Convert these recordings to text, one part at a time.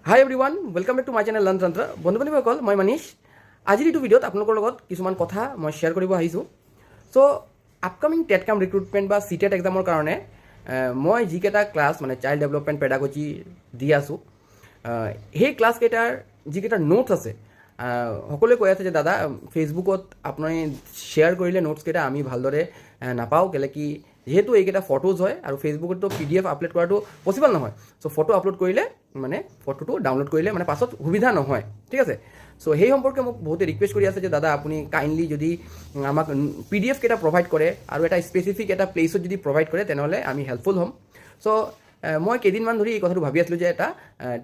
High everyone, welcome back to my channel learn Tantra. বন্ধু বান্ধৱীসকল, মই মানিছ। আজিৰ এইটো ভিডিঅ'ত আপোনালোকৰ লগত কিছুমান কথা মই শ্বেয়াৰ কৰিব আহিছোঁ। চ' আপকামিং টেট কাম ৰিক্ৰুটমেণ্ট বা CTET এক্সামৰ কাৰণে মই যিকেইটা ক্লাছ মানে চাইল্ড ডেভেলপমেণ্ট পেডাগজি দি আছোঁ, সেই ক্লাছকেইটাৰ যিকেইটা নোটছ আছে, সকলোৱে কৈ আছে যে দাদা ফেচবুকত আপুনি শ্বেয়াৰ কৰিলে নোটছকেইটা আমি ভালদৰে নাপাওঁ, কেলৈ কি যিহেতু এইকেইটা ফটোজ হয় আৰু ফেচবুকতো PDF আপলোড কৰাটো পচিবল নহয়। চ' ফটো আপলোড কৰিলে মানে ফটোটো ডাউনলোড কৰিলে মানে পাছত সুবিধা নহয়, ঠিক আছে। চ' সেই সম্পৰ্কে মোক বহুতে ৰিকুৱেষ্ট কৰি আছে যে দাদা আপুনি কাইণ্ডলি যদি আমাক PDF কেইটা প্ৰভাইড কৰে আৰু এটা স্পেচিফিক এটা প্লেচত যদি প্ৰভাইড কৰে তেনেহ'লে আমি হেল্পফুল হ'ম। চ' মই কেইদিনমান ধৰি এই কথাটো ভাবি আছিলোঁ যে এটা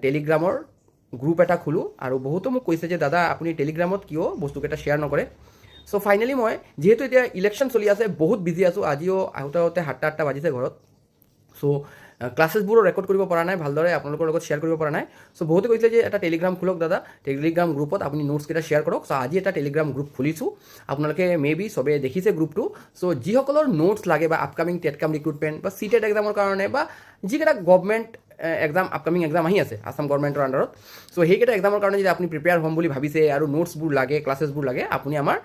টেলিগ্ৰামৰ গ্ৰুপ এটা খোলোঁ, আৰু বহুতো মোক কৈছে যে দাদা আপুনি টেলিগ্ৰামত কিয় বস্তুকেইটা শ্বেয়াৰ নকৰে। চ' ফাইনেলি মই যিহেতু এতিয়া ইলেকশ্যন চলি আছে, বহুত বিজি আছোঁ। আজিও আহোঁতে 7টা বাজিছে ঘৰত। চ' ক্লাছেছবোৰো ৰেকৰ্ড কৰিব পৰা নাই, ভালদৰে আপোনালোকৰ লগত শ্বেয়াৰ কৰিব পৰা নাই। চ' বহুতে কৈছিলে যে এটা টেলিগ্ৰাম খোলক দাদা, টেলিগ্ৰাম গ্ৰুপত আপুনি নোটছকেইটা শ্বেয়াৰ কৰক। চ' আজি এটা টেলিগ্ৰাম গ্ৰুপ খুলিছোঁ, আপোনালোকে বি চবে দেখিছে গ্ৰুপটো। চ' যিসকলৰ নোটছ লাগে বা আপকামিং টেট কাম ৰিক্ৰুটমেণ্ট বা CTET এক্সামৰ কাৰণে বা যিকেইটা গভৰ্ণমেণ্ট এক্সাম আপকামিং এক্সাম আহি আছে আছাম গভৰ্ণমেণ্টৰ আণ্ডাৰত, চ' সেইকেইটা এক্সামৰ কাৰণে যদি আপুনি প্ৰিপেয়াৰ হ'ম বুলি ভাবিছে আৰু নোটছবোৰ লাগে, ক্লাছেছবোৰ লাগে, আপুনি আমাৰ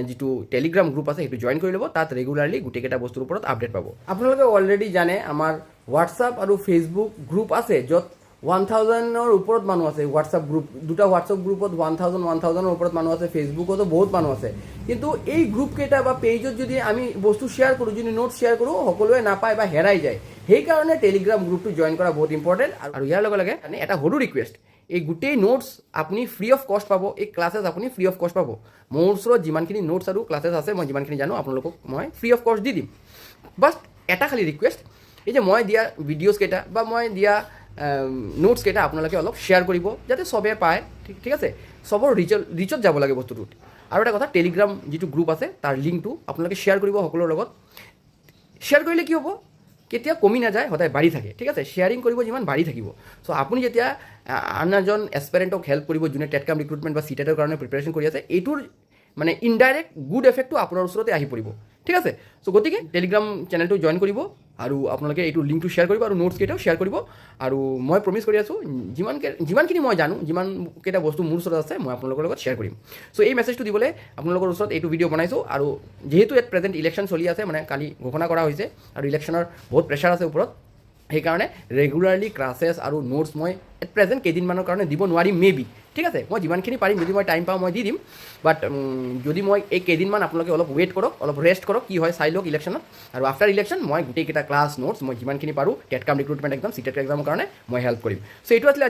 যিটো টেলিগ্ৰাম গ্ৰুপ আছে সেইটো জইন কৰি ল'ব। তাত ৰেগুলাৰলি গোটেইকেইটা বস্তুৰ ওপৰত আপডেট পাব। আপোনালোকে অলৰেডি জানে আমাৰ হোৱাটছআপ আৰু ফেচবুক গ্ৰুপ আছে, য'ত 1000ৰ ওপৰত মানুহ আছে। হোৱাটছআপ গ্ৰুপ, দুটা হোৱাটছআপ গ্ৰুপত 1000ৰ ওপৰত মানুহ আছে, ফেচবুকতো বহুত মানুহ আছে। কিন্তু এই গ্ৰুপকেইটা বা পেজত যদি আমি বস্তু শ্বেয়াৰ কৰোঁ, যদি নোটছ শ্বেয়াৰ কৰোঁ, সকলোৱে নাপায় বা হেৰাই যায়। সেইকাৰণে টেলিগ্ৰাম গ্ৰুপটো জইন কৰা বহুত ইম্পৰ্টেণ্ট। আৰু ইয়াৰ লগে লগে এটা সৰু ৰিকুৱেষ্ট, এই গোটেই নোটছ আপুনি ফ্ৰী অফ কষ্ট পাব, এই ক্লাছেছ আপুনি ফ্ৰী অফ কষ্ট পাব। মোৰ ওচৰত যিমানখিনি নোটছ আৰু ক্লাছেছ আছে, মই যিমানখিনি জানো আপোনালোকক মই ফ্ৰী অফ কষ্ট দি দিম। বাছ এটা খালী ৰিকুৱেষ্ট, এই যে মই দিয়া ভিডিঅ'ছকেইটা বা মই দিয়া নোটছকেইটা আপোনালোকে অলপ শ্বেয়াৰ কৰিব, যাতে চবে পায়, ঠিক আছে। চবৰ ৰিচত যাব লাগে বস্তুটোত। আৰু এটা কথা, টেলিগ্ৰাম যিটো গ্ৰুপ আছে তাৰ লিংকটো আপোনালোকে শ্বেয়াৰ কৰিব সকলোৰ লগত। শ্বেয়াৰ কৰিলে কি হ'ব, কেতিয়া কমি নাযায়, সদায় বাঢ়ি থাকে, ঠিক আছে। শ্বেয়াৰিং কৰিব যিমান বাঢ়ি থাকিব। চ' আপুনি যেতিয়া আন এজন এছপাইৰেণ্টক হেল্প কৰিব, যোনে টেট কাম ৰিক্ৰুটমেণ্ট বা CTETৰ কাৰণে প্ৰিপেৰেশ্যন কৰি আছে, এইটোৰ মানে ইনডাইৰেক্ট গুড এফেক্টটো আপোনাৰ ওচৰতে আহি পৰিব, ঠিক আছে। চ' গতিকে টেলিগ্ৰাম চেনেলটো জইন কৰিব আৰু আপোনালোকে এইটো লিংকটো শ্বেয়াৰ কৰিব আৰু নোটছকেইটাও শ্বেয়াৰ কৰিব। আৰু মই প্ৰমিছ কৰি আছোঁ, যিমানখিনি মই জানো, যিমানকেইটা বস্তু মোৰ ওচৰত আছে, মই আপোনালোকৰ লগত শ্বেয়াৰ কৰিম। চ' এই মেছেজটো দিবলৈ আপোনালোকৰ ওচৰত এইটো ভিডিঅ' বনাইছোঁ। আৰু যিহেতু ইয়াত প্ৰেজেণ্ট ইলেকশ্যন চলি আছে, মানে কালি ঘোষণা কৰা হৈছে আৰু ইলেকশ্যনৰ বহুত প্ৰেছাৰ আছে ওপৰত, সেইকাৰণে ৰেগুলাৰলি ক্লাছেছ আৰু নোটছ মই এট প্ৰেজেণ্ট কেইদিনমানৰ কাৰণে দিব নোৱাৰিম, বি ঠিক আছে। মই যিমানখিনি পাৰিম, যদি মই টাইম পাওঁ মই দি দিম। বাট যদি মই এই কেইদিনমান আপোনালোকে অলপ ৱেইট কৰক, অলপ ৰেষ্ট কৰক, কি হয় চাই লওক ইলেকশ্যনত। আৰু আফটাৰ ইলেকশ্যন মই গোটেইকেইটা ক্লাছ নোটছ মই যিমানখিনি পাৰোঁ টেট কাম ৰিক্ৰুটমেণ্ট এক্সাম, CTET এক্সামৰ কাৰণে মই হেল্প কৰিম। চ' এইটো আছিলে